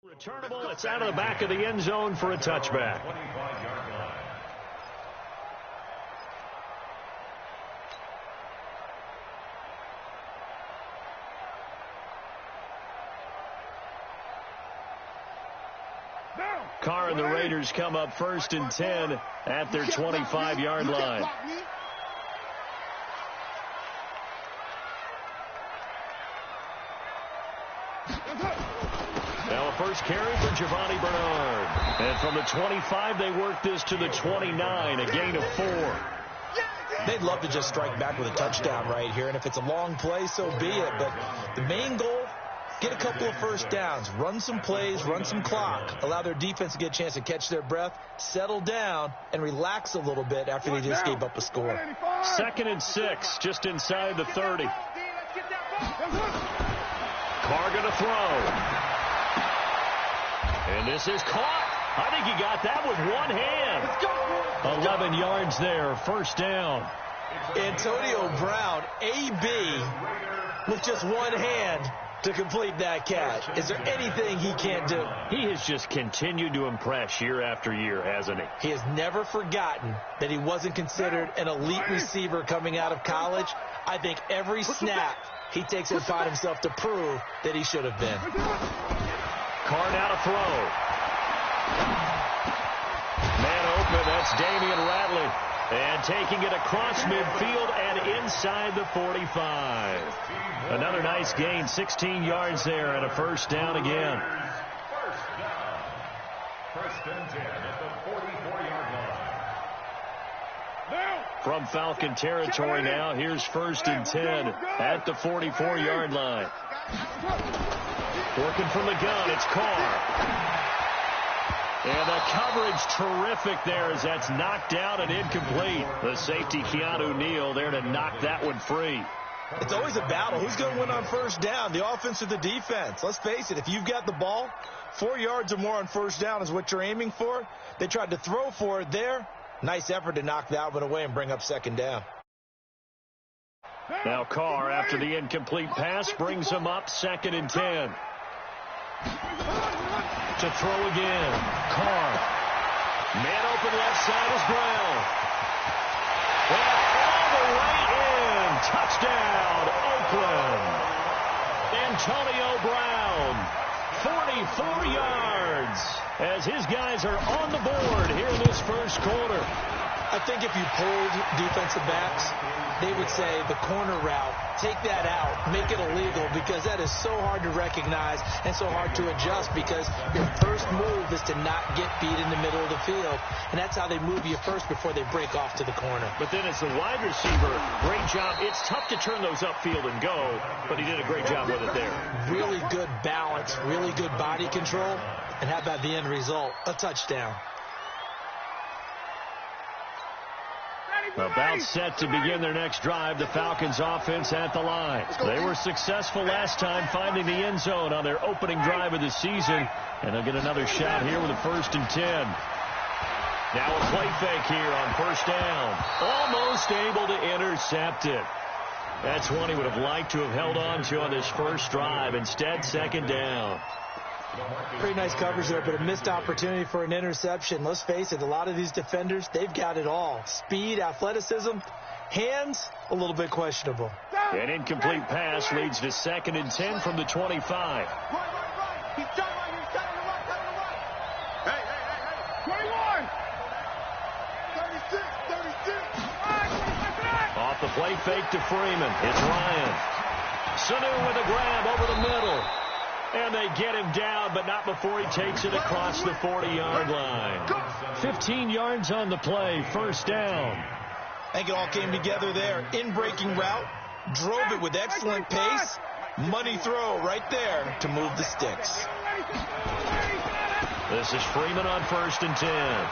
Returnable, it's out of the back of the end zone for a touchback. Carr and the Raiders come up 1st and 10 at their 25-yard line. Now a first carry for Giovanni Bernard. And from the 25, they work this to the 29, a gain of 4. They'd love to just strike back with a touchdown right here, and if it's a long play, so be it. But the main goal, get a couple of first downs, run some plays, run some clock, allow their defense to get a chance to catch their breath, settle down, and relax a little bit after they just gave up a score. 2nd and 6, just inside the 30. Carr going to throw. And this is caught. I think he got that with one hand. 11 yards there, first down. Antonio Brown, AB, with just one hand to complete that catch. Is there anything he can't do? He has just continued to impress year after year, hasn't he? He has never forgotten that he wasn't considered an elite receiver coming out of college. I think every snap he takes it upon himself to prove that he should have been. Carr now to throw. Man open, that's Damian Ratley. And taking it across midfield and inside the 45. Another nice gain, 16 yards there, and a first down again. First and 10 at the 44-yard line. From Falcon territory now, here's 1st and 10 at the 44-yard line. Working from the gun, it's Carr. And the coverage terrific there as that's knocked down and incomplete. The safety, Keanu Neal, there to knock that one free. It's always a battle. Who's going to win on first down, the offense or the defense? Let's face it, if you've got the ball, 4 yards or more on first down is what you're aiming for. They tried to throw for it there. Nice effort to knock that one away and bring up 2nd down. Now Carr, after the incomplete pass, brings him up 2nd and 10. To throw again. Carr. Man open left side is Brown. And all the way in. Touchdown, Oakland. Antonio Brown. 44 yards as his guys are on the board here in this first quarter. I think if you polled defensive backs, they would say the corner route, take that out, make it illegal, because that is so hard to recognize and so hard to adjust, because your first move is to not get beat in the middle of the field, and that's how they move you first before they break off to the corner. But then as the wide receiver, great job. It's tough to turn those upfield and go, but he did a great job with it there. Really good balance, really good body control, and how about the end result? A touchdown. About set to begin their next drive, the Falcons offense at the line. They were successful last time finding the end zone on their opening drive of the season, and they'll get another shot here with a 1st and 10. Now a play fake here on first down. Almost able to intercept it. That's one he would have liked to have held on to on this first drive. Instead, 2nd down. Pretty nice coverage there, but a missed opportunity for an interception. Let's face it, a lot of these defenders, they've got it all. Speed, athleticism, hands, a little bit questionable. An incomplete pass leads to 2nd and 10 from the 25. He's done right here. He's done on the right. Hey. 21. 36. Off the play fake to Freeman. It's Ryan. Sanu with a grab over the middle. And they get him down, but not before he takes it across the 40-yard line. 15 yards on the play, first down. I think it all came together there. In-breaking route, drove it with excellent pace. Money throw right there to move the sticks. This is Freeman on 1st and 10.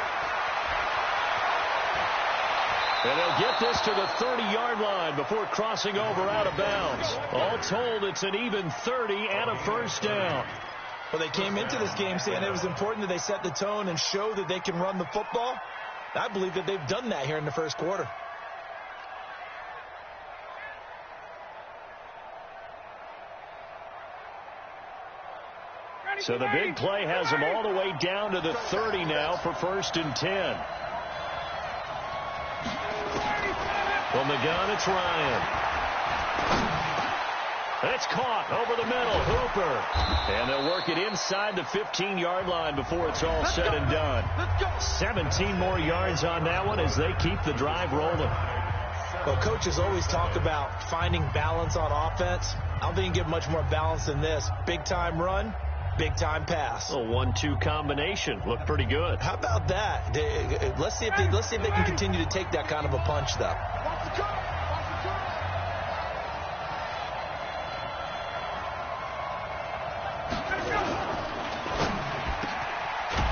And they'll get this to the 30-yard line before crossing over out of bounds. All told, it's an even 30 and a first down. Well, they came into this game saying it was important that they set the tone and show that they can run the football. I believe that they've done that here in the first quarter. So the big play has them all the way down to the 30 now for 1st and 10. From the gun, it's Ryan. It's caught over the middle. Hooper. And they'll work it inside the 15-yard line before it's all said and done. 17 more yards on that one as they keep the drive rolling. Well, coaches always talk about finding balance on offense. I don't think you can get much more balance than this. Big-time run, big-time pass. A 1-2 combination. Looked pretty good. How about that? Let's see if they can continue to take that kind of a punch, though.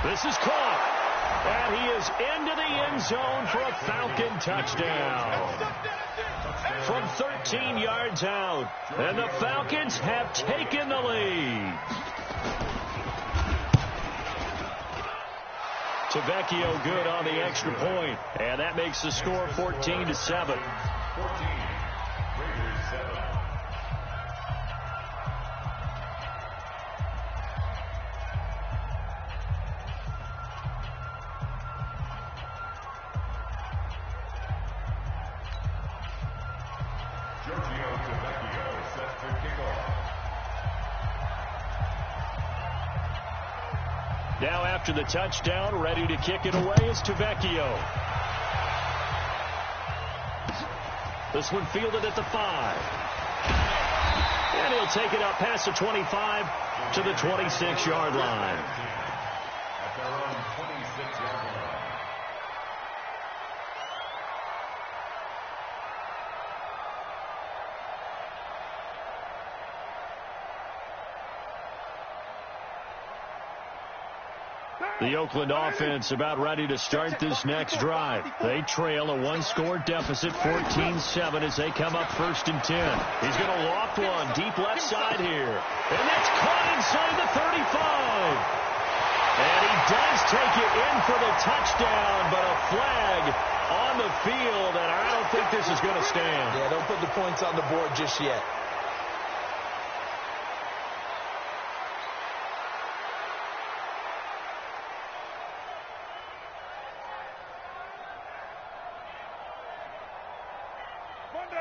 This is caught. And he is into the end zone for a Falcon touchdown. From 13 yards out. And the Falcons have taken the lead. Tavecchio good on the extra point. And that makes the score 14-7. Now after the touchdown, ready to kick it away is Tavecchio. This one fielded at the 5. And he'll take it up past the 25 to the 26-yard line. At their own 26-yard line. The Oakland offense about ready to start this next drive. They trail a one-score deficit, 14-7, as they come up 1st and 10. He's going to loft one deep left side here. And that's caught inside the 35. And he does take it in for the touchdown, but a flag on the field, and I don't think this is going to stand. Yeah, don't put the points on the board just yet.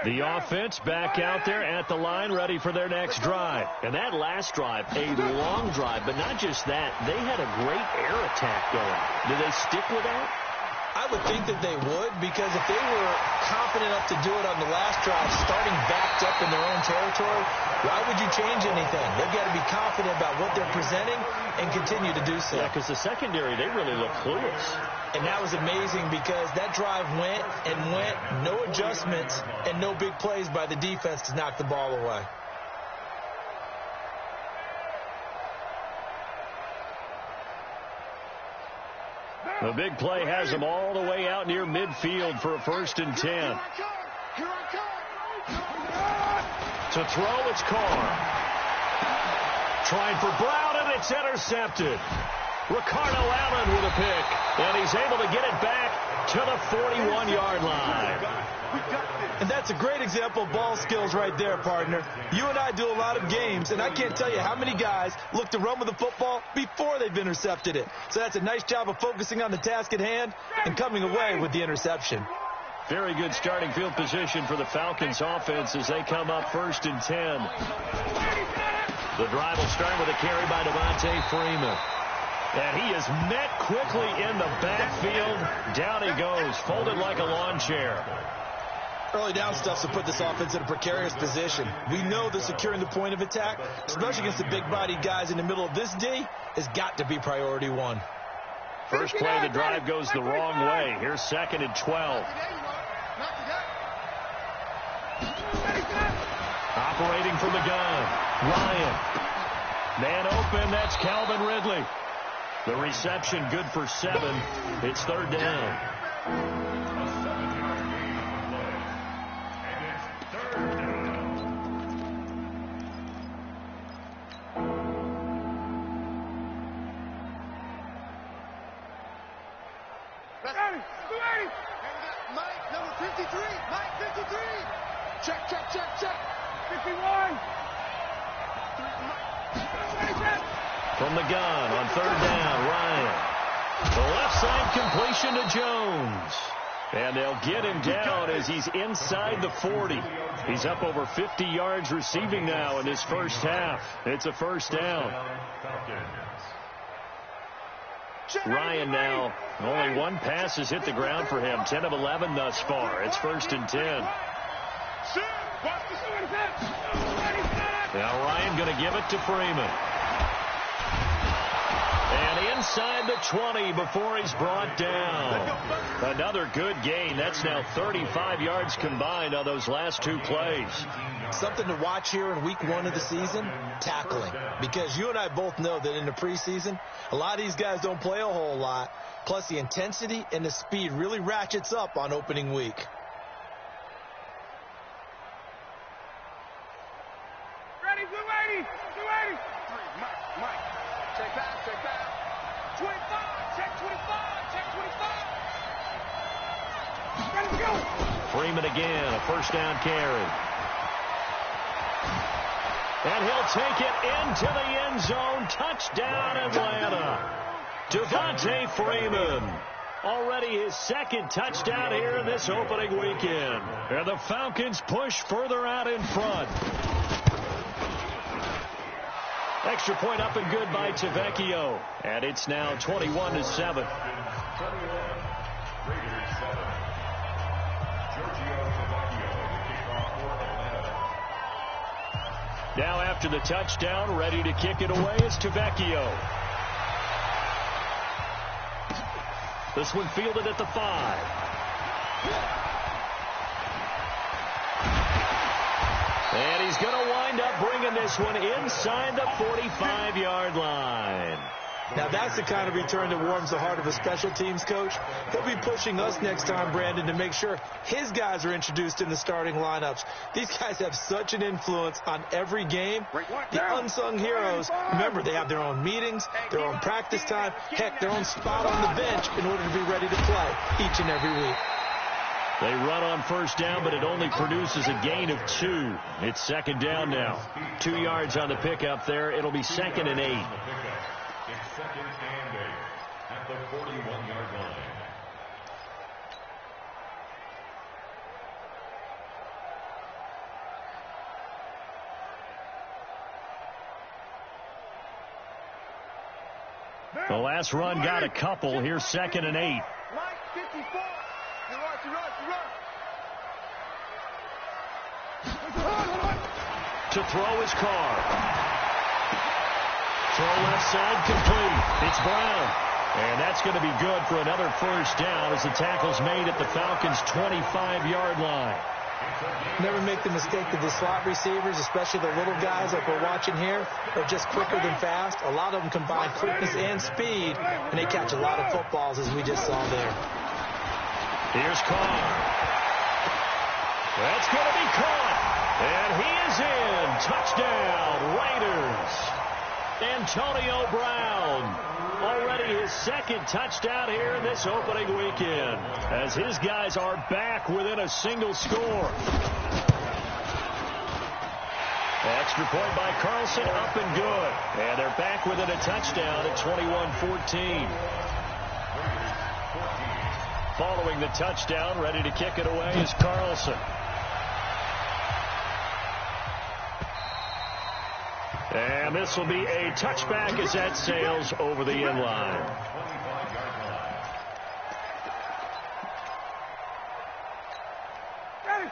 The offense back out there at the line, ready for their next drive. And that last drive, a long drive, but not just that. They had a great air attack going. Do they stick with that? I would think that they would, because if they were confident enough to do it on the last drive, starting backed up in their own territory, why would you change anything? They've got to be confident about what they're presenting and continue to do so. Yeah, because the secondary, they really look clueless. And that was amazing because that drive went and went, no adjustments and no big plays by the defense to knock the ball away. The big play has them all the way out near midfield for a 1st and 10. To throw, it's Carr. Trying for Brown, and it's intercepted. Ricardo Allen with a pick, and he's able to get it back to the 41-yard line. And that's a great example of ball skills right there, partner. You and I do a lot of games, and I can't tell you how many guys look to run with the football before they've intercepted it. So that's a nice job of focusing on the task at hand and coming away with the interception. Very good starting field position for the Falcons offense as they come up 1st and 10. The drive will start with a carry by Devontae Freeman. And he is met quickly in the backfield. Down he goes, folded like a lawn chair. Early down stuff to put this offense in a precarious position. We know that securing the point of attack, especially against the big-bodied guys in the middle of this D, has got to be priority one. First play of the drive goes the wrong way. Here's 2nd and 12. Operating from the gun, Ryan. Man open, that's Calvin Ridley. The reception good for 7. It's 3rd down. Mike, number 53. Mike, 53. Check, check, check, check. 51. From the gun on third down, Ryan. The left side completion to Jones. And they'll get him down as he's inside the 40. He's up over 50 yards receiving now in this first half. It's a first down. Ryan now, only one pass has hit the ground for him. 10 of 11 thus far. It's 1st and 10. Now Ryan going to give it to Freeman. And inside the 20 before he's brought down. Another good gain. That's now 35 yards combined on those last two plays. Something to watch here in week 1 of the season, tackling. Because you and I both know that in the preseason, a lot of these guys don't play a whole lot. Plus the intensity and the speed really ratchets up on opening week. Ready, blue 80, blue 80. Mike, check back. 25, check 25, check 25. Ready to go. Freeman again, a first down carry. And he'll take it into the end zone. Touchdown, Atlanta. Devontae Freeman. Already his second touchdown here in this opening weekend. And the Falcons push further out in front. Extra point up and good by Tavecchio. And it's now 21-7. Now after the touchdown, ready to kick it away is Tavecchio. This one fielded at the 5. And he's going to wind up bringing this one inside the 45-yard line. Now that's the kind of return that warms the heart of a special teams coach. He'll be pushing us next time, Brandon, to make sure his guys are introduced in the starting lineups. These guys have such an influence on every game. The unsung heroes, remember, they have their own meetings, their own practice time, heck, their own spot on the bench in order to be ready to play each and every week. They run on first down, but it only produces a gain of 2. It's second down now. 2 yards on the pickup there. It'll be 2nd and 8. It's 2nd and 8 at the 41-yard line. The last run got a couple. Here's 2nd and 8. Mike, 54. You run. To throw his Carr. Throw left side complete. It's Brown. And that's going to be good for another first down as the tackle's made at the Falcons' 25-yard line. Never make the mistake that the slot receivers, especially the little guys like we're watching here, are just quicker than fast. A lot of them combine quickness and speed, and they catch a lot of footballs, as we just saw there. Here's Carr. That's going to be caught. And he is in. Touchdown, Raiders. Antonio Brown. Already his second touchdown here in this opening weekend, as his guys are back within a single score. Extra point by Carlson, up and good. And they're back within a touchdown at 21-14. Following the touchdown, ready to kick it away is Carlson. And this will be a touchback as that sails over the end line.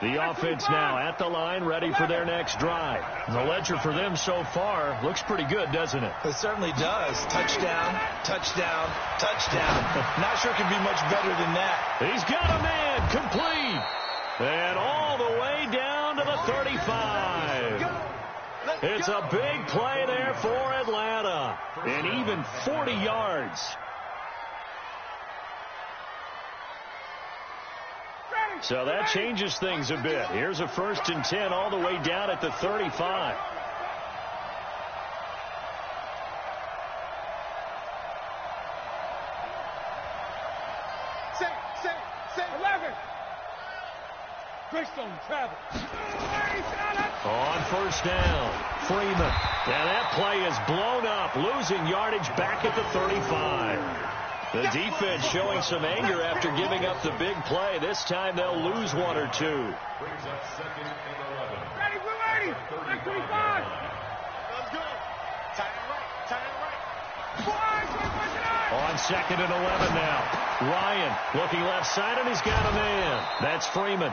The offense now at the line, ready for their next drive. The ledger for them so far looks pretty good, doesn't it? It certainly does. Touchdown, touchdown, touchdown. Not sure it could be much better than that. He's got a man complete. And all the way down to the 35. It's a big play there for Atlanta. And even 40 yards. So that changes things a bit. Here's a 1st and 10 all the way down at the 35. Say, 11. Greystone, travel. On first down, Freeman. And that play is blown up, losing yardage back at the 35. The defense showing some anger after giving up the big play. This time they'll lose one or two. Brings up second and 11. Ready, blue 80. 925. Let's go. Tie it right. On second and 11 now. Ryan looking left side, and he's got a man. That's Freeman.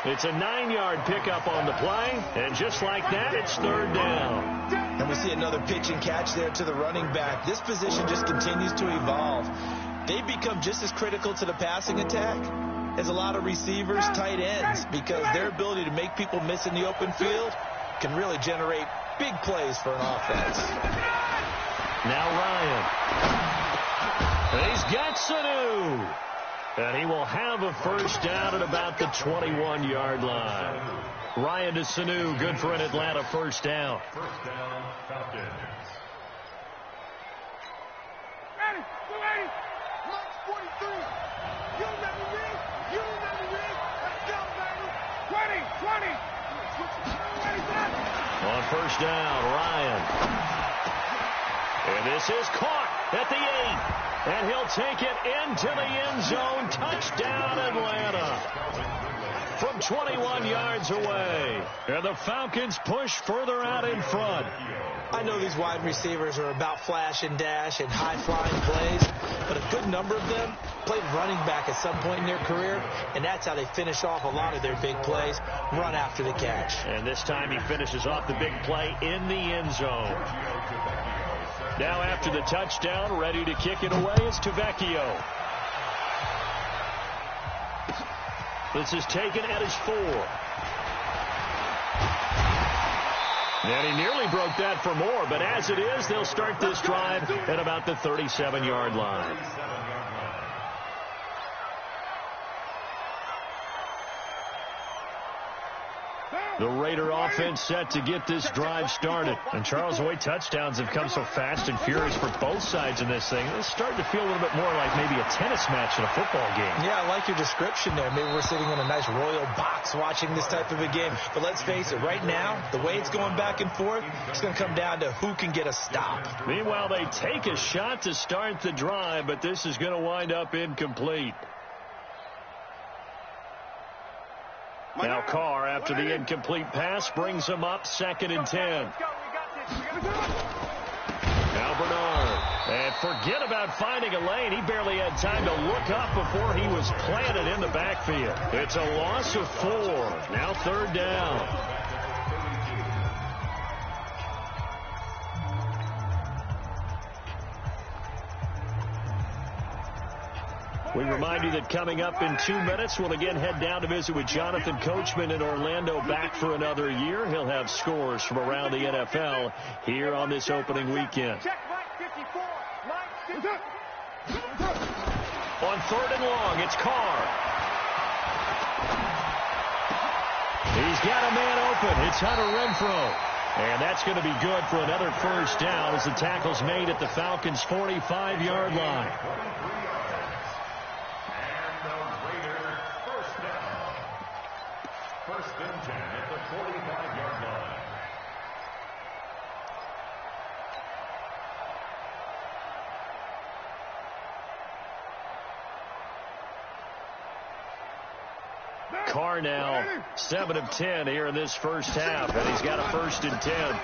It's a 9-yard pickup on the play, and just like that, it's third down. And we see another pitch and catch there to the running back. This position just continues to evolve. They've become just as critical to the passing attack as a lot of receivers, tight ends, because their ability to make people miss in the open field can really generate big plays for an offense. Now Ryan. And he's got Sanu. And he will have a first down at about the 21-yard line. Ryan to Sanu, good for an Atlanta first down. First down, Falcons. Ready, blue 80. March 43. You never read. Let's go, baby. 20. On first down, Ryan. And this is caught at the 8. And he'll take it into the end zone. Touchdown, Atlanta. From 21 yards away. And the Falcons push further out in front. I know these wide receivers are about flash and dash and high-flying plays, but a good number of them played running back at some point in their career, and that's how they finish off a lot of their big plays, run after the catch. And this time he finishes off the big play in the end zone. Now after the touchdown, ready to kick it away is Tavecchio. This is taken at his 4. And he nearly broke that for more, but as it is, they'll start this drive at about the 37-yard line. The Raider offense set to get this drive started. And Charles, the way touchdowns have come so fast and furious for both sides in this thing, it's starting to feel a little bit more like maybe a tennis match in a football game. Yeah, I like your description there. Maybe we're sitting in a nice royal box watching this type of a game. But let's face it, right now, the way it's going back and forth, it's going to come down to who can get a stop. Meanwhile, they take a shot to start the drive, but this is going to wind up incomplete. Now Carr, after the incomplete pass, brings him up 2nd and 10. Now Bernard. And forget about finding a lane. He barely had time to look up before he was planted in the backfield. It's a loss of 4. Now 3rd down. We remind you that coming up in 2 minutes, we'll again head down to visit with Jonathan Coachman in Orlando, back for another year. He'll have scores from around the NFL here on this opening weekend. On 3rd and long, it's Carr. He's got a man open. It's Hunter Renfrow. And that's going to be good for another first down as the tackle's made at the Falcons' 45-yard line. First and 10 at the 45-yard line. Carr now 7 of 10 here in this first half, and he's got a 1st and 10.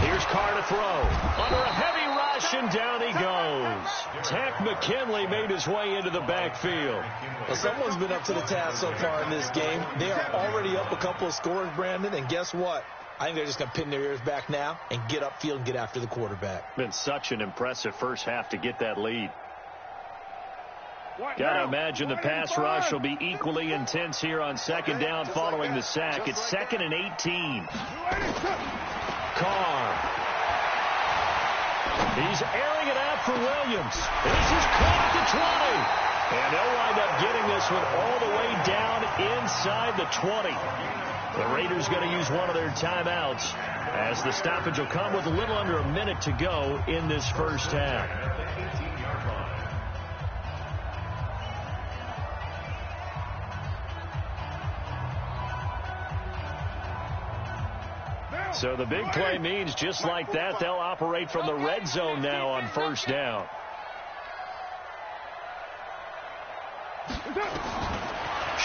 Here's Carr to throw. Under a heavy rush, and down he goes. Takk McKinley made his way into the backfield. Well, someone's been up to the task so far in this game. They are already up a couple of scores, Brandon, and guess what? I think they're just going to pin their ears back now and get upfield and get after the quarterback. Been such an impressive first half to get that lead. Got to imagine the pass rush will be equally intense here on 2nd down following the sack. It's 2nd and 18. Carr. He's airing it out for Williams. This is caught at the 20. And they'll wind up getting this one all the way down inside the 20. The Raiders going to use one of their timeouts as the stoppage will come with a little under a minute to go in this first half. So the big play means just like that, they'll operate from the red zone now on first down.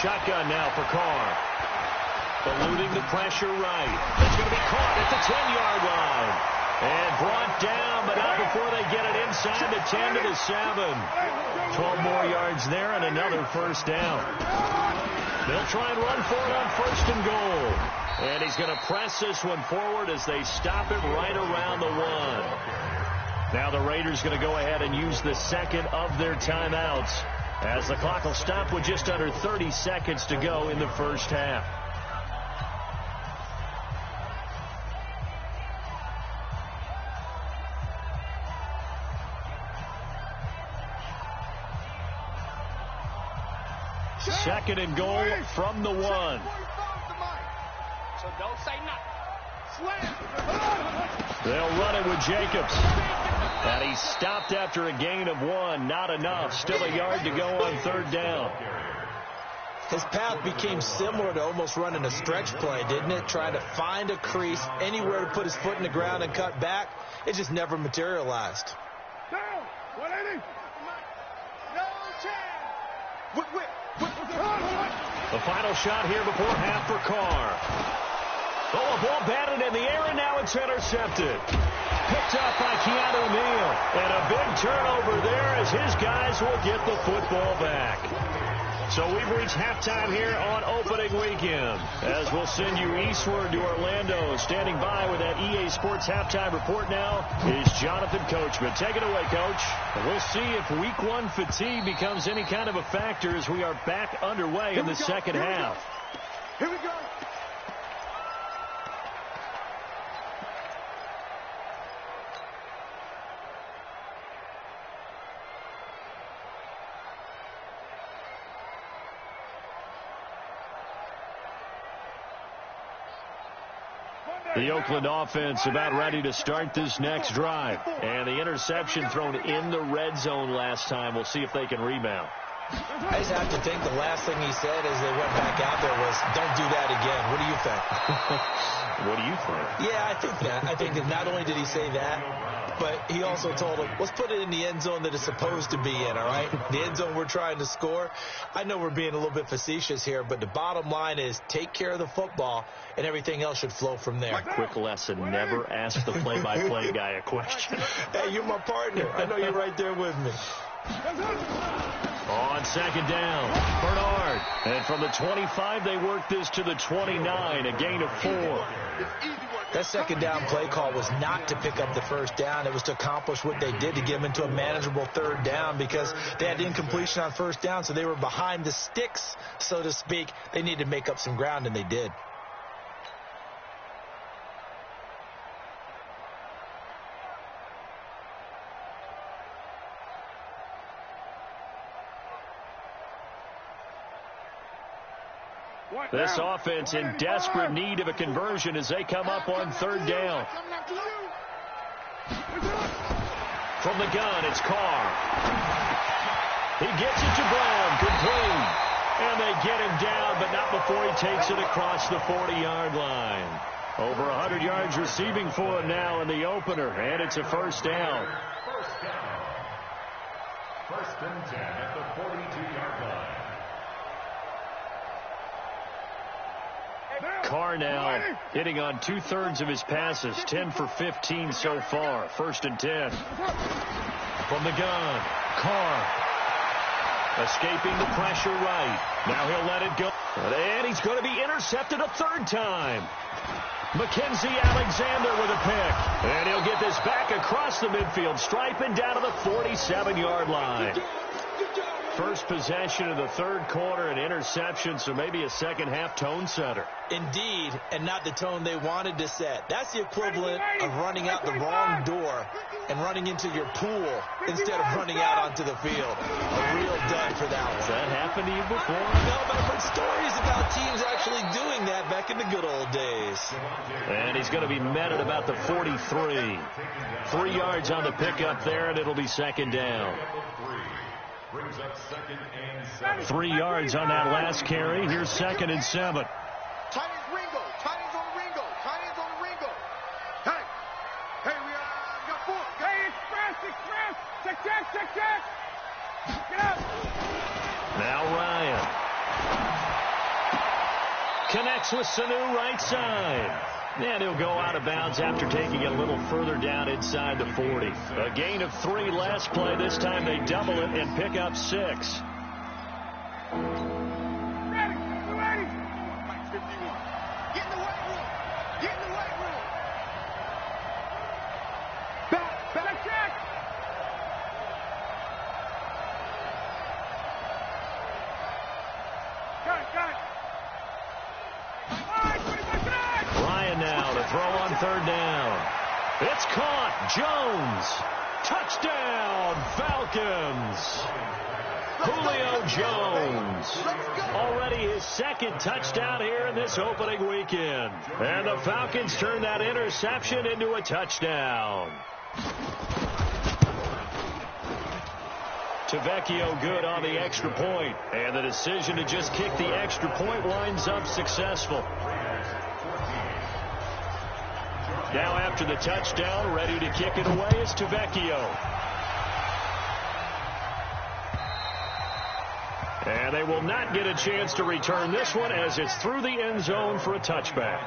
Shotgun now for Carr. Eluding the pressure right. It's going to be caught at the 10-yard line. And brought down, but not before they get it inside the 10 to the 7. 12 more yards there and another first down. They'll try and run for it on first and goal. And he's going to press this one forward as they stop it right around the 1. Now the Raiders going to go ahead and use the second of their timeouts, as the clock will stop with just under 30 seconds to go in the first half. Second and goal from the 1. So don't say nothing. They'll run it with Jacobs. And he stopped after a gain of 1. Not enough. Still a yard to go on third down. His path became similar to almost running a stretch play, didn't it? Trying to find a crease, anywhere to put his foot in the ground and cut back. It just never materialized. Down. 180. No chance. The final shot here before half for Carr. Oh, a ball batted in the air, and now it's intercepted. Picked up by Keanu Neal. And a big turnover there as his guys will get the football back. So we've reached halftime here on opening weekend, as we'll send you eastward to Orlando. Standing by with that EA Sports halftime report now is Jonathan Coachman. Take it away, Coach. And we'll see if week 1 fatigue becomes any kind of a factor as we are back underway in the second half. Here we go. The Oakland offense about ready to start this next drive. And the interception thrown in the red zone last time. We'll see if they can rebound. I just have to think the last thing he said as they went back out there was, don't do that again. What do you think? What do you think? Yeah, I think that. I think that not only did he say that, but he also told him, let's put it in the end zone that it's supposed to be in, all right? The end zone we're trying to score. I know we're being a little bit facetious here, but the bottom line is take care of the football, and everything else should flow from there. Quick lesson, never ask the play-by-play guy a question. Hey, you're my partner. I know you're right there with me. On second down, Bernard. And from the 25, they work this to the 29, a gain of 4. That second down play call was not to pick up the first down. It was to accomplish what they did to get them into a manageable third down, because they had incompletion on first down, so they were behind the sticks, so to speak. They needed to make up some ground, and they did. This offense in desperate need of a conversion as they come up on third down. From the gun, it's Carr. He gets it to Brown, complete. And they get him down, but not before he takes it across the 40-yard line. Over 100 yards receiving for him now in the opener, and it's a first down. First and 10 at the 42-yard line. Carr now hitting on 2/3 of his passes, 10 for 15 so far. First and 10. From the gun, Carr escaping the pressure right. Now he'll let it go. And he's going to be intercepted a third time. Mackenzie Alexander with a pick. And he'll get this back across the midfield, striping down to the 47-yard line. First possession of the third quarter, an interception, so maybe a second-half tone setter. Indeed, and not the tone they wanted to set. That's the equivalent of running out the wrong door and running into your pool instead of running out onto the field. A real dud for that one. Has that happened to you before? No, but I've heard stories about teams actually doing that back in the good old days. And he's going to be met at about the 43. 3 yards on the pickup there, and it'll be second down. 3 yards on that last carry. Here's second and 7. Tight ends Ringo. Tight ends on Ringo. Tight ends on Ringo. Get up. Now Ryan. Connects with Sanu right side. And he'll go out of bounds after taking it a little further down inside the 40. A gain of 3 last play. This time they double it and pick up 6. Ready. 280. Mike 51. Get in the weight room. Get in the weight room. Back check. Got it. All right, 25 tonight. Ryan now to throw on 3rd down. It's caught. Jones. Touchdown, Falcons. Julio Jones. Already his 2nd touchdown here in this opening weekend. And the Falcons turn that interception into a touchdown. Tavecchio good on the extra point. And the decision to just kick the extra point winds up successful. Now after the touchdown, ready to kick it away is Tavecchio. And they will not get a chance to return this one as it's through the end zone for a touchback.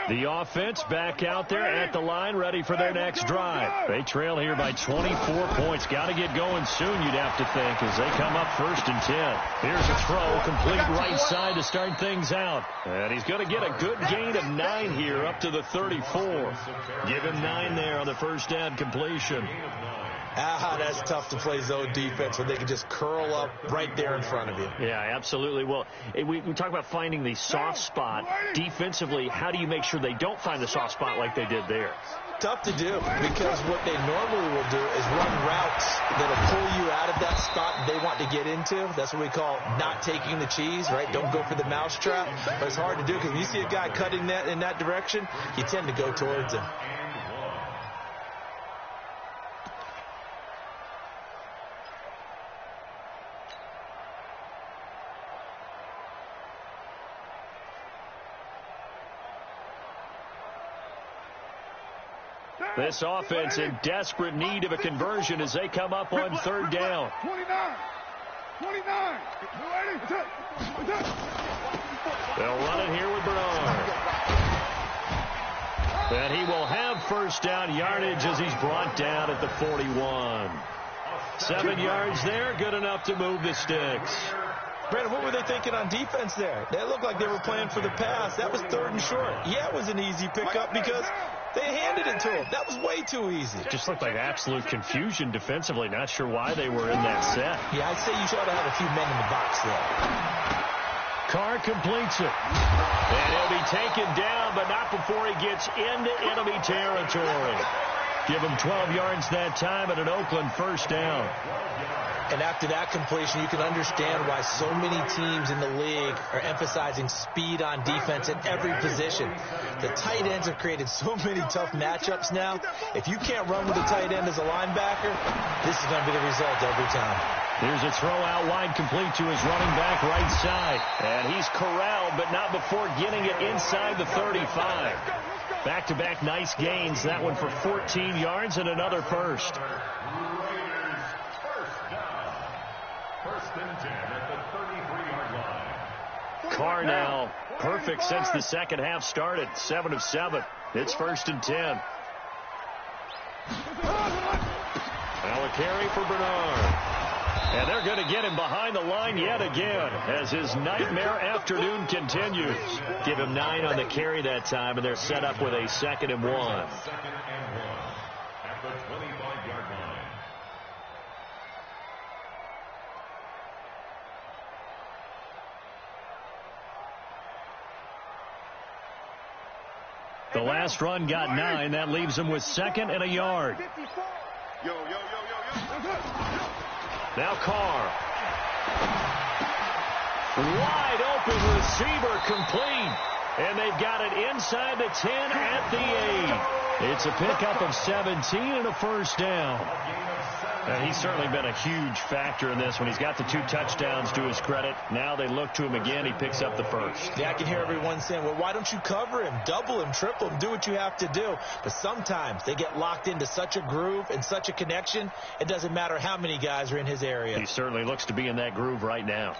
The offense back out there at the line, ready for their next drive. They trail here by 24 points. Got to get going soon, you'd have to think, as they come up 1st and 10. Here's a throw, complete right side to start things out. And he's going to get a good gain of 9 here up to the 34. Give him 9 there on the first down completion. That's tough to play zone defense when they can just curl up right there in front of you. Yeah, absolutely. Well, we talk about finding the soft spot. Defensively, how do you make sure they don't find the soft spot like they did there? Tough to do, because what they normally will do is run routes that'll pull you out of that spot they want to get into. That's what we call not taking the cheese, right? Don't go for the mousetrap. But it's hard to do because when you see a guy cutting that in that direction, you tend to go towards him. This offense in desperate need of a conversion as they come up on 3rd down. 29. They'll run it here with Bernard. And he will have first down yardage as he's brought down at the 41. 7 yards there, good enough to move the sticks. Brandon, what were they thinking on defense there? They looked like they were playing for the pass. That was 3rd and short. Yeah, it was an easy pickup because they handed it to him. That was way too easy. Just looked like absolute confusion defensively. Not sure why they were in that set. Yeah, I'd say you ought to have a few men in the box there. Carr completes it. And he'll be taken down, but not before he gets into enemy territory. Give him 12 yards that time and an Oakland first down. And after that completion, you can understand why so many teams in the league are emphasizing speed on defense at every position. The tight ends have created so many tough matchups now. If you can't run with the tight end as a linebacker, this is going to be the result every time. Here's a throw out wide complete to his running back right side. And he's corralled, but not before getting it inside the 35. Back-to-back nice gains. That one for 14 yards and another first. Carr now perfect since the second half started. 7 of 7. It's 1st and 10. Now a carry for Bernard. And they're going to get him behind the line yet again as his nightmare afternoon continues. Give him 9 on the carry that time, and they're set up with a 2nd and 1. At the 25-yard line. The last run got 9. That leaves him with 2nd and a yard. Now Carr. Wide open receiver complete. And they've got it inside the 10 at the 8. It's a pickup of 17 and a first down. He's certainly been a huge factor in this one. He's got the 2 touchdowns to his credit. Now they look to him again. He picks up the first. Yeah, I can hear everyone saying, well, why don't you cover him, double him, triple him, do what you have to do. But sometimes they get locked into such a groove and such a connection, it doesn't matter how many guys are in his area. He certainly looks to be in that groove right now.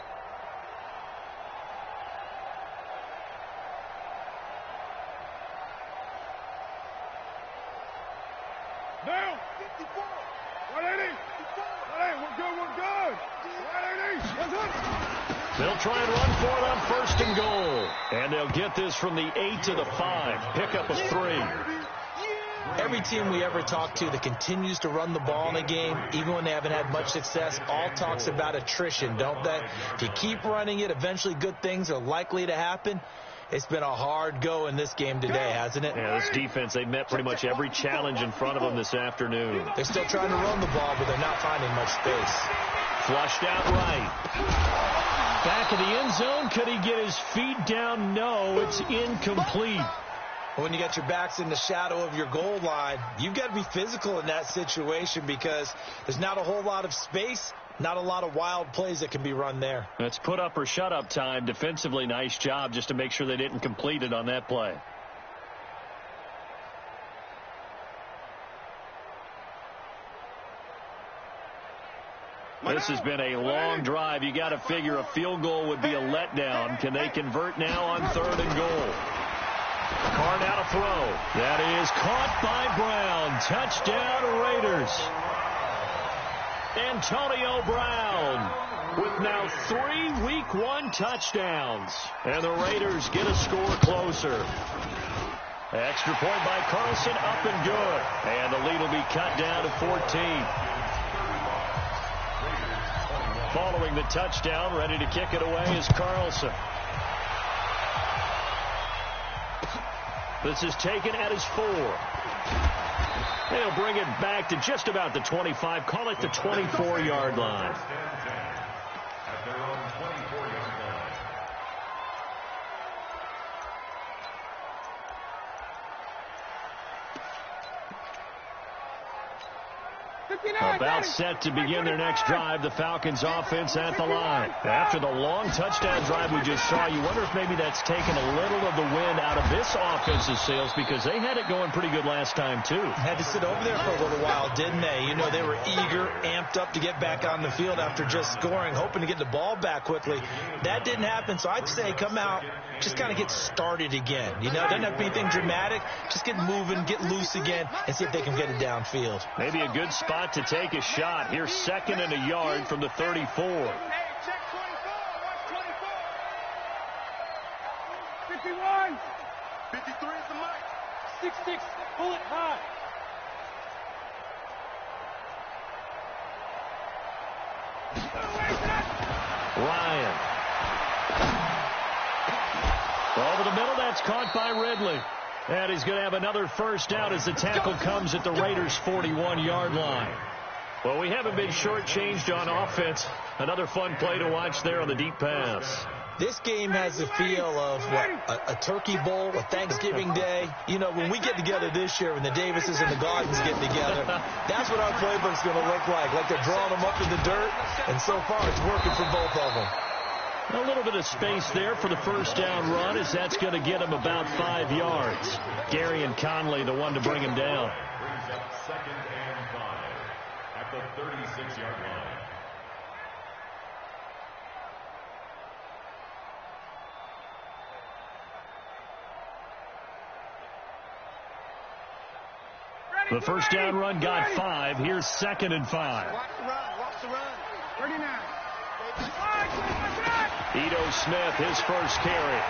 Now, 54. 180. 180. We're good. 180. They'll try and run for it on 1st and goal. And they'll get this from the 8 to the 5. Pickup of 3. Every team we ever talk to that continues to run the ball in a game, even when they haven't had much success, all talks about attrition, don't they? If you keep running it, eventually good things are likely to happen. It's been a hard go in this game today, hasn't it? Yeah, this defense, they met pretty much every challenge in front of them this afternoon. They're still trying to run the ball, but they're not finding much space. Flushed out right. Back of the end zone. Could he get his feet down? No, it's incomplete. When you got your backs in the shadow of your goal line, you've got to be physical in that situation because there's not a whole lot of space, not a lot of wild plays that can be run there. It's put up or shut up time. Defensively, nice job just to make sure they didn't complete it on that play. This has been a long drive. You got to figure a field goal would be a letdown. Can they convert now on 3rd and goal? Carr now to throw. That is caught by Brown. Touchdown Raiders. Antonio Brown with now 3 Week 1 touchdowns. And the Raiders get a score closer. Extra point by Carlson, up and good. And the lead will be cut down to 14. Following the touchdown, ready to kick it away is Carlson. This is taken at his 4. They'll bring it back to just about the 25. Call it the 24-yard line. At their own 24-yard line. About set to begin their next drive. The Falcons offense at the line. After the long touchdown drive we just saw, you wonder if maybe that's taken a little of the wind out of this offense's sails because they had it going pretty good last time too. Had to sit over there for a little while, didn't they? You know, they were eager, amped up to get back on the field after just scoring, hoping to get the ball back quickly. That didn't happen, so I'd say come out, just kind of get started again. You know, doesn't have to be anything dramatic. Just get moving, get loose again, and see if they can get it downfield. Maybe a good spot to take a shot. Here's 2nd and a yard from the 34. Check 24. Watch 24. 51. 53 is the mic. 6-6. Pull it high. Ryan. Over the middle, that's caught by Ridley. And he's going to have another first down as the tackle comes at the Raiders' 41-yard line. Well, we haven't been shortchanged on offense. Another fun play to watch there on the deep pass. This game has the feel of a turkey bowl, a Thanksgiving day. You know, when we get together this year, when the Davises and the Gardens get together, that's what our playbook's going to look like. Like they're drawing them up in the dirt, and so far it's working for both of them. A little bit of space there for the first down run as that's going to get him about 5 yards. Gary and Conley, the one to bring him down. Brings up 2nd and 5 at the 36-yard line. The first down run got 5. Here's 2nd and 5. Watch the run. Watch the run. 39. Ito Smith, his first carry.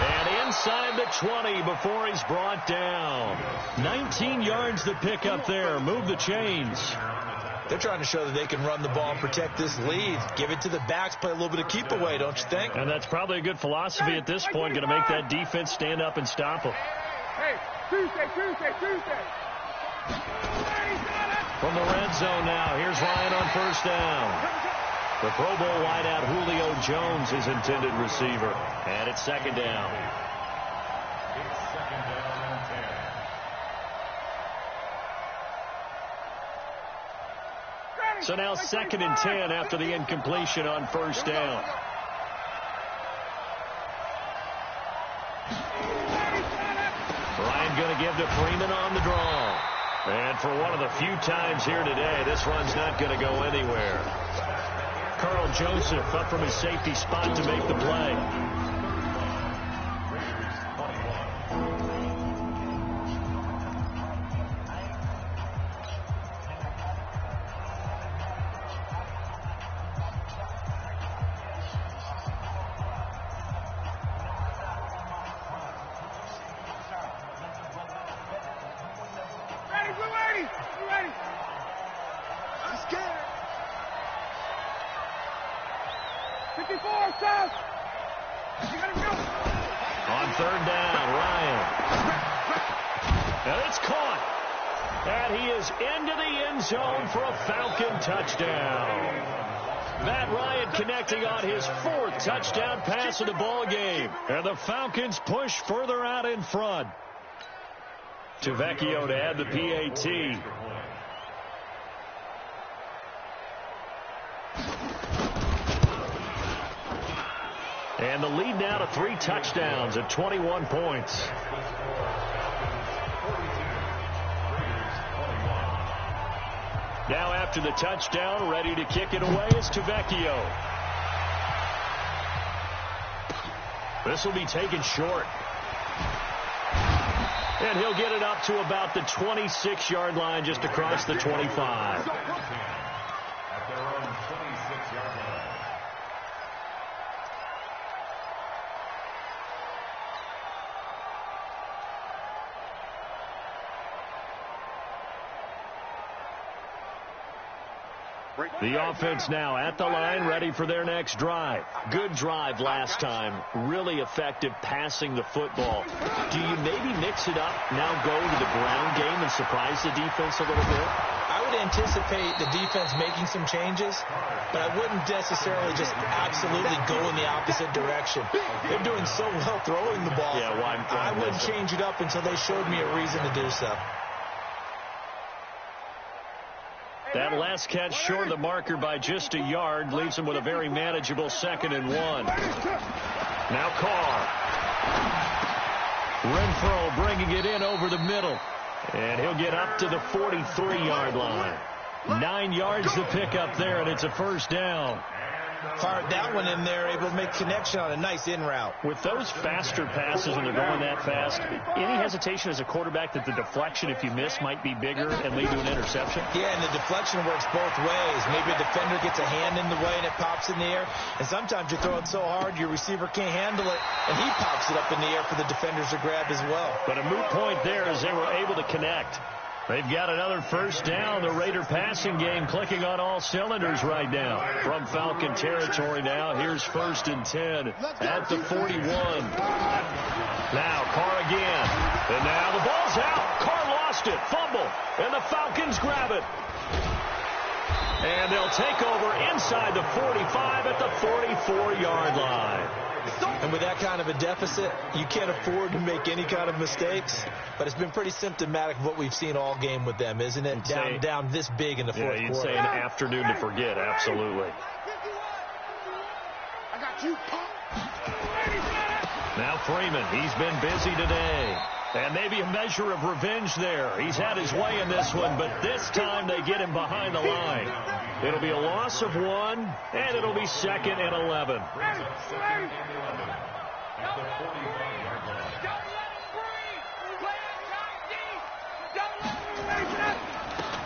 And inside the 20 before he's brought down. 19 yards to pick up there. Move the chains. They're trying to show that they can run the ball and protect this lead. Give it to the backs, play a little bit of keep away, don't you think? And that's probably a good philosophy at this point. Going to make that defense stand up and stop them. Hey, Tuesday. From the red zone now, here's Ryan on first down. The Pro Bowl wideout Julio Jones is intended receiver. And it's second down. It's second down and 10. So now second and 10 after the incompletion on first down. Ryan going to give to Freeman on the draw. And for one of the few times here today, this run's not going to go anywhere. Carl Joseph up from his safety spot to make the play. Ready. I'm scared. 54, South. You gotta go. On third down, Ryan. And it's caught. And he is into the end zone for a Falcon touchdown. Matt Ryan connecting on his fourth touchdown pass of the ball game. And the Falcons push further out in front. Tavecchio to add the PAT. And the lead now to 3 touchdowns at 21 points. Now after the touchdown, ready to kick it away is Tavecchio. This will be taken short. And he'll get it up to about the 26-yard line, just across the 25. At their own 26-yard line. The offense now at the line, ready for their next drive. Good drive last time. Really effective passing the football. Do you maybe mix it up, now go to the ground game and surprise the defense a little bit? I would anticipate the defense making some changes, but I wouldn't necessarily just absolutely go in the opposite direction. They're doing so well throwing the ball. Yeah, well, I wouldn't change it up until they showed me a reason to do so. That last catch short of the marker by just a yard leaves him with a very manageable 2nd and 1. Now Carr. Renfro bringing it in over the middle. And he'll get up to the 43-yard line. 9 yards to pick up there, and it's a first down. Fired that one in there, able to make connection on a nice in route. With those faster passes when they're going that fast, any hesitation as a quarterback that the deflection, if you miss, might be bigger and lead to an interception? Yeah, and the deflection works both ways. Maybe a defender gets a hand in the way and it pops in the air. And sometimes you throw it so hard your receiver can't handle it, and he pops it up in the air for the defenders to grab as well. But a moot point there as they were able to connect. They've got another first down. The Raider passing game clicking on all cylinders right now. From Falcon territory now, here's 1st and 10 at the 41. Now Carr again. And now the ball's out. Carr lost it. Fumble. And the Falcons grab it. And they'll take over inside the 45 at the 44-yard line. And with that kind of a deficit, you can't afford to make any kind of mistakes. But it's been pretty symptomatic of what we've seen all game with them, isn't it? Down this big in the fourth quarter. You'd say an afternoon to forget, absolutely. I got you, punk. Now Freeman, he's been busy today. And maybe a measure of revenge there. He's had his way in this one, but this time they get him behind the line. It'll be a loss of 1, and it'll be 2nd and 11.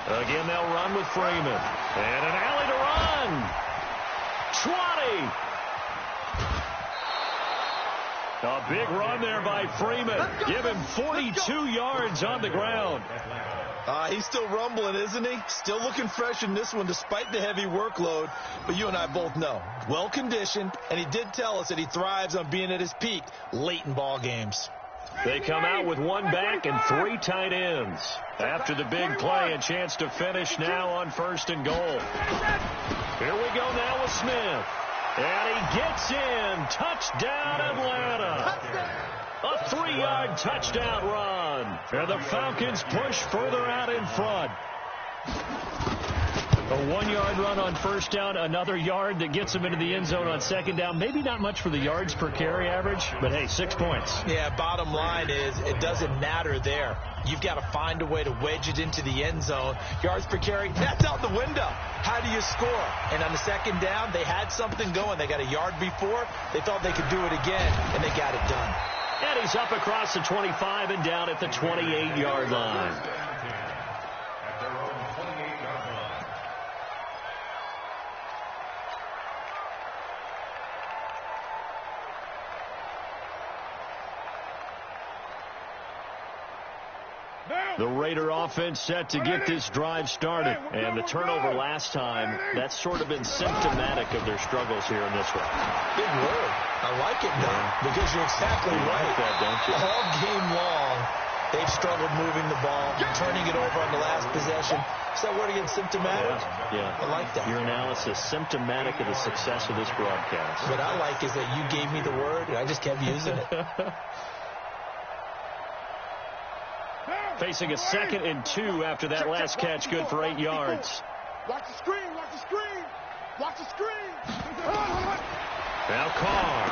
Again, they'll run with Freeman. And an alley to run. 20. A big run there by Freeman. Give him 42 yards on the ground. He's still rumbling, isn't he? Still looking fresh in this one despite the heavy workload. But you and I both know, well-conditioned, and he did tell us that he thrives on being at his peak late in ball games. They come out with one back and 3 tight ends. After the big play, a chance to finish now on 1st and goal. Here we go now with Smith. And he gets in. Touchdown, Atlanta. A 3-yard touchdown run. And the Falcons push further out in front. A 1-yard run on 1st down, another yard that gets them into the end zone on 2nd down. Maybe not much for the yards per carry average, but hey, 6 points. Yeah, bottom line is it doesn't matter there. You've got to find a way to wedge it into the end zone. Yards per carry, that's out the window. How do you score? And on the 2nd down, they had something going. They got a yard before. They thought they could do it again, and they got it done. And he's up across the 25 and down at the 28-yard line. The Raider offense set to get this drive started. And the turnover last time, that's sort of been symptomatic of their struggles here in this one. Big word. I like it, though, because you're exactly right. Like that, don't you? All game long, they've struggled moving the ball, turning it over on the last possession. Is that word again, symptomatic? Yeah. I like that. Your analysis, symptomatic of the success of this broadcast. What I like is that you gave me the word, and I just kept using it. Facing a 2nd and 2 after that last catch, good for 8 yards. Watch the screen, watch the screen, watch the screen. Now Carr.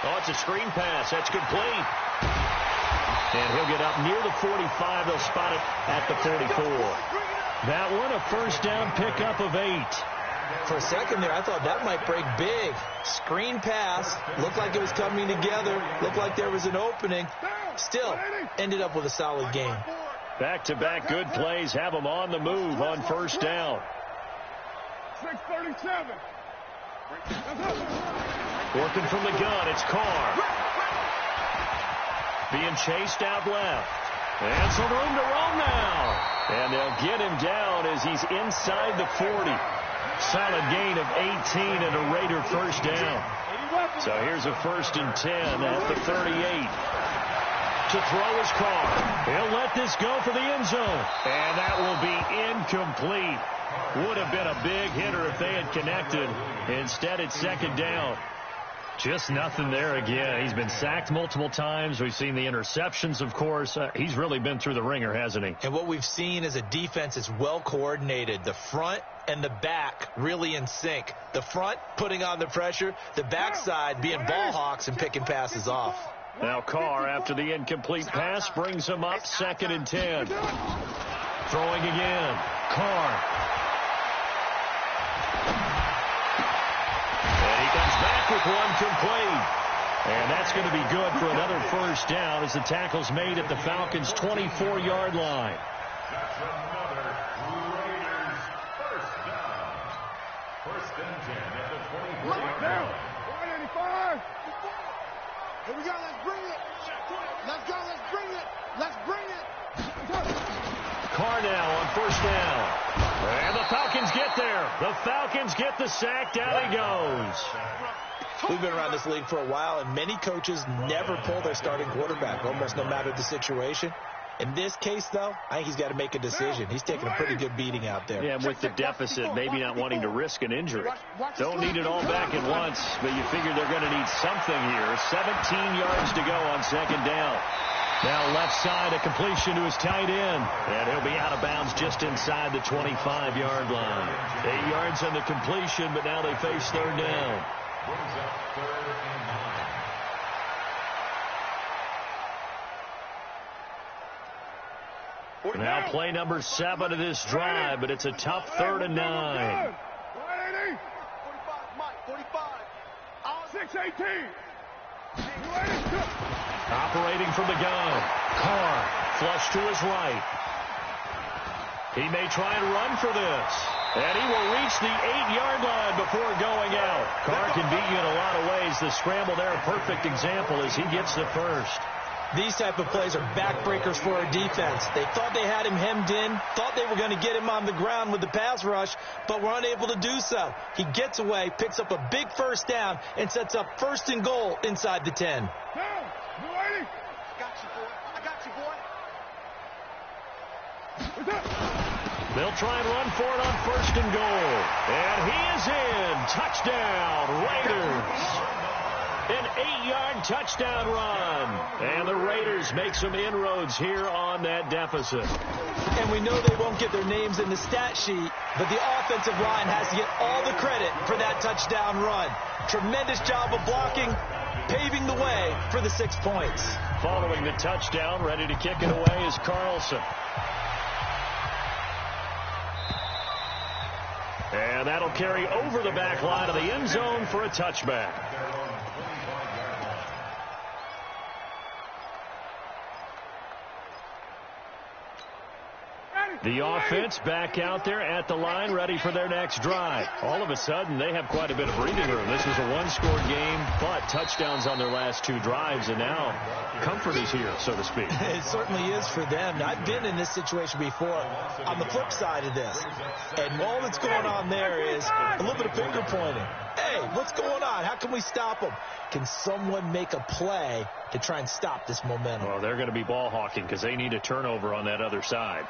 Oh, it's a screen pass. That's complete. And he'll get up near the 45. They'll spot it at the 44. That one, a 1st down pickup of 8. For a second there, I thought that might break big. Screen pass. Looked like it was coming together. Looked like there was an opening. Still, ended up with a solid game. Back-to-back good plays have them on the move on 1st down. 6:37. Working from the gun, it's Carr. Being chased out left. And some room to roam now. And they'll get him down as he's inside the 40. Solid gain of 18 and a Raider 1st down. So here's a 1st and 10 at the 38. To throw his Carr. He'll let this go for the end zone. And that will be incomplete. Would have been a big hitter if they had connected. Instead, it's 2nd down. Just nothing there again. He's been sacked multiple times. We've seen the interceptions, of course. He's really been through the ringer, hasn't he? And what we've seen is a defense that's well coordinated. The front and the back really in sync. The front putting on the pressure. The backside being ball hawks and picking passes off. Now Carr, after the incomplete pass, brings him up 2nd and 10. Throwing again. Carr. And he comes back with one complete. And that's going to be good for another 1st down as the tackle's made at the Falcons' 24-yard line. That's another Raiders 1st down. 1st and 10 at the 24-yard line. 185. Here we go, let's bring it. Let's go, let's bring it. Let's bring it. Carr now on 1st down. And the Falcons get there. The Falcons get the sack. Down he goes. We've been around this league for a while, and many coaches never pull their starting quarterback, almost no matter the situation. In this case, though, I think he's got to make a decision. He's taking a pretty good beating out there. Yeah, and with the deficit, maybe not wanting to risk an injury. Don't need it all back at once, but you figure they're going to need something here. 17 yards to go on 2nd down. Now left side, a completion to his tight end. And he'll be out of bounds just inside the 25-yard line. 8 yards on the completion, but now they face 3rd down. Brings up 3rd and 9. Now play number 7 of this drive, but it's a tough 3rd and 9. 180. 45, Mike, 45. 618. Operating from the gun. Carr, flush to his right. He may try and run for this. And he will reach the 8-yard line before going out. Carr can beat you in a lot of ways. The scramble there, a perfect example as he gets the 1st. These type of plays are backbreakers for our defense. They thought they had him hemmed in, thought they were going to get him on the ground with the pass rush, but were unable to do so. He gets away, picks up a big 1st down, and sets up 1st and goal inside the 10. They'll try and run for it on 1st and goal. And he is in. Touchdown, Raiders. An 8-yard touchdown run. And the Raiders make some inroads here on that deficit. And we know they won't get their names in the stat sheet, but the offensive line has to get all the credit for that touchdown run. Tremendous job of blocking, paving the way for the 6 points. Following the touchdown, ready to kick it away is Carlson. And that'll carry over the back line of the end zone for a touchback. The offense back out there at the line, ready for their next drive. All of a sudden, they have quite a bit of breathing room. This was a one-score game, but touchdowns on their last 2 drives, and now comfort is here, so to speak. It certainly is for them. I've been in this situation before on the flip side of this, and all that's going on there is a little bit of finger pointing. Hey, what's going on? How can we stop them? Can someone make a play to try and stop this momentum? Well, they're going to be ball hawking because they need a turnover on that other side.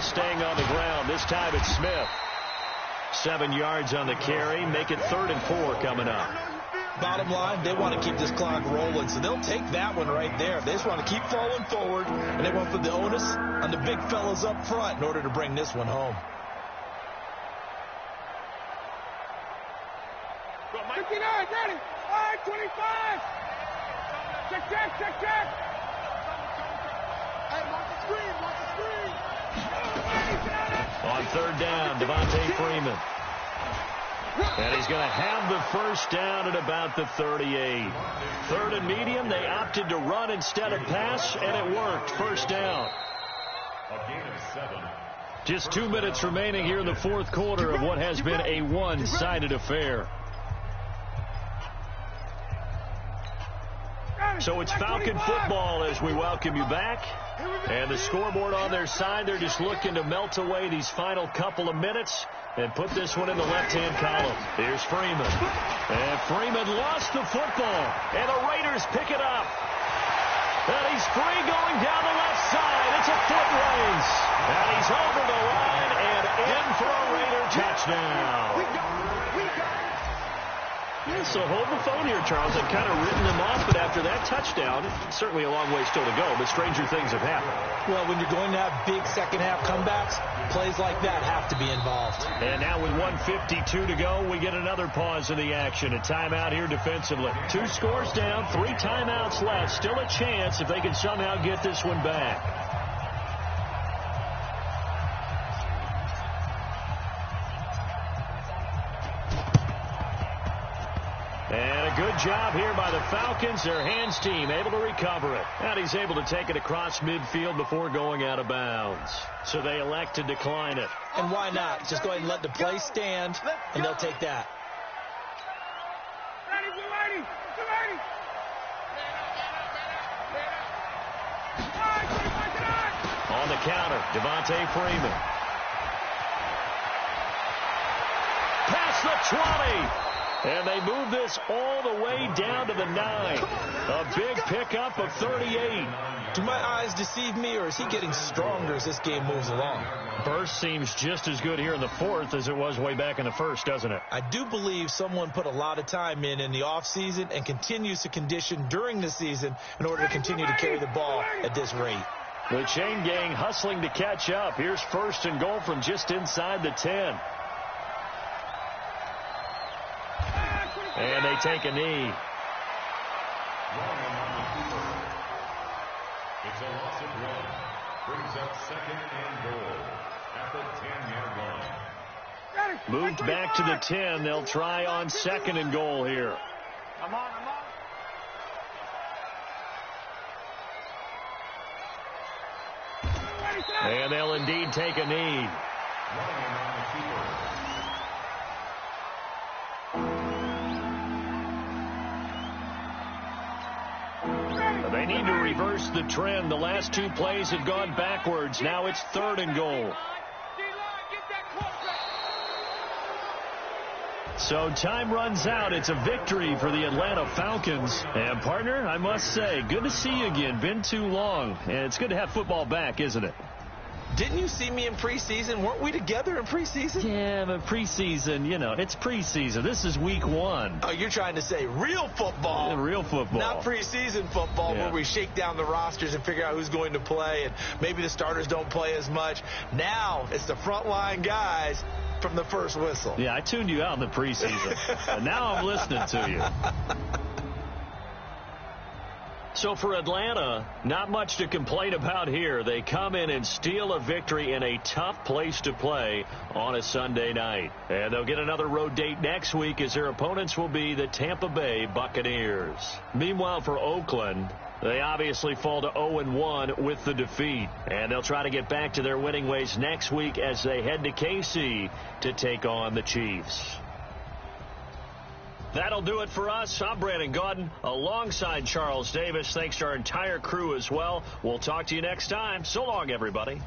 Staying on the ground. This time it's Smith. 7 yards on the carry. Make it 3rd and 4 coming up. Bottom line, they want to keep this clock rolling, so they'll take that one right there. They just want to keep falling forward, and they want to put the onus on the big fellas up front in order to bring this one home. 59, ready. 25. Check. Hey, watch the screen. On 3rd down, Devontae Freeman. And he's going to have the first down at about the 38. 3rd and medium, they opted to run instead of pass, and it worked. First down. A gain of 7. Just 2 minutes remaining here in the 4th quarter of what has been a one-sided affair. So it's Falcon football as we welcome you back. And the scoreboard on their side, they're just looking to melt away these final couple of minutes and put this one in the left-hand column. Here's Freeman. And Freeman lost the football. And the Raiders pick it up. And he's free going down the left side. It's a foot race. And he's over the line and in for a Raider touchdown. So hold the phone here, Charles. I've kind of written them off, but after that touchdown, certainly a long way still to go, but stranger things have happened. Well, when you're going to have big second-half comebacks, plays like that have to be involved. And now with 1:52 to go, we get another pause in the action. A timeout here defensively. 2 scores down, 3 timeouts left. Still a chance if they can somehow get this one back. And a good job here by the Falcons. Their hands team able to recover it. And he's able to take it across midfield before going out of bounds. So they elect to decline it. And why not? Just go ahead and let the play stand, and they'll take that. On the counter, Devontae Freeman. Past the 20. And they move this all the way down to the 9. A big pickup of 38. Do my eyes deceive me, or is he getting stronger as this game moves along? Burst seems just as good here in the 4th as it was way back in the 1st, doesn't it? I do believe someone put a lot of time in the offseason and continues to condition during the season in order to continue to carry the ball at this rate. The chain gang hustling to catch up. Here's 1st and goal from just inside the 10. And they take a knee. It's a loss of 1. Brings up 2nd and goal at the 10-yard line. Moved back to the 10. They'll try on 2nd and goal here. I'm on. And they'll indeed take a knee. They need to reverse the trend. The last 2 plays have gone backwards. Now it's 3rd and goal. So time runs out. It's a victory for the Atlanta Falcons. And, partner, I must say, good to see you again. Been too long. And it's good to have football back, isn't it? Didn't you see me in preseason? Weren't we together in preseason? Yeah, but preseason, it's preseason. This is week 1. Oh, you're trying to say real football. Yeah, real football. Not preseason football where we shake down the rosters and figure out who's going to play, and maybe the starters don't play as much. Now it's the frontline guys from the first whistle. Yeah, I tuned you out in the preseason. But now I'm listening to you. So for Atlanta, not much to complain about here. They come in and steal a victory in a tough place to play on a Sunday night. And they'll get another road date next week as their opponents will be the Tampa Bay Buccaneers. Meanwhile, for Oakland, they obviously fall to 0-1 with the defeat. And they'll try to get back to their winning ways next week as they head to KC to take on the Chiefs. That'll do it for us. I'm Brandon Gaudin alongside Charles Davis. Thanks to our entire crew as well. We'll talk to you next time. So long, everybody.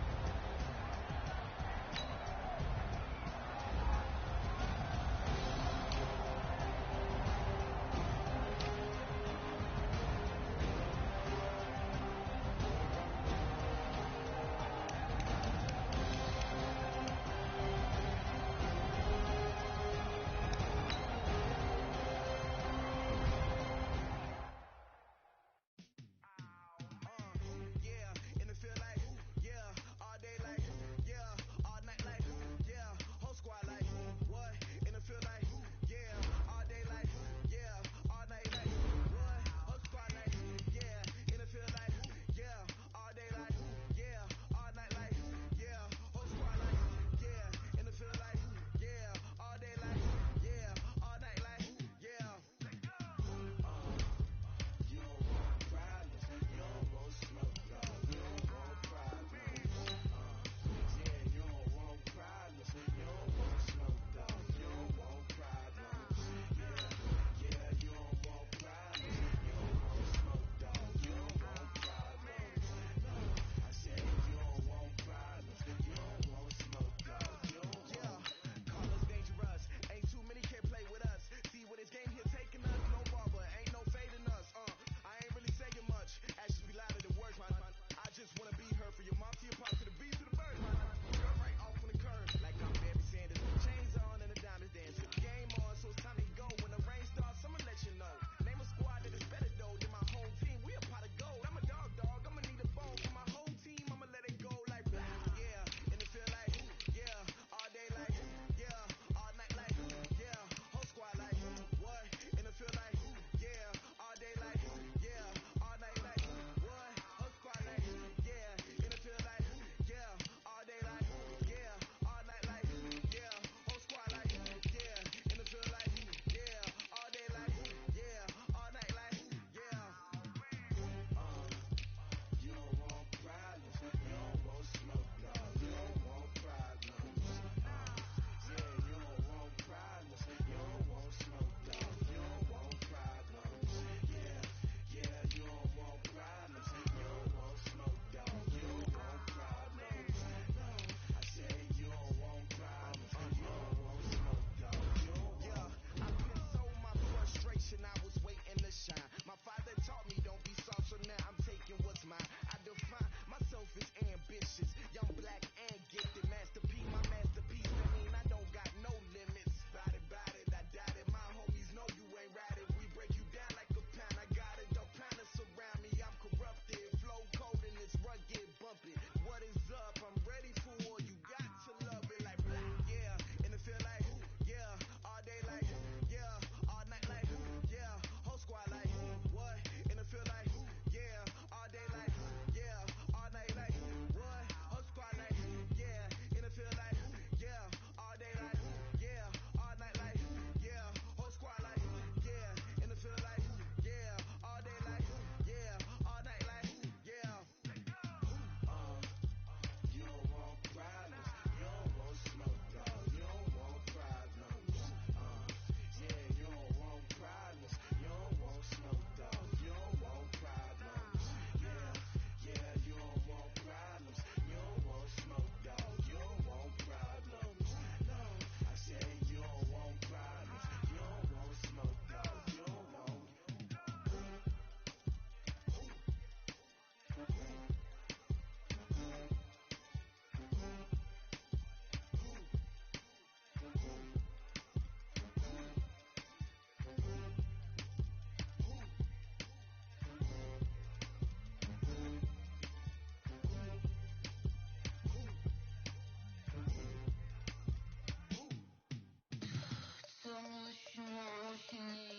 working it.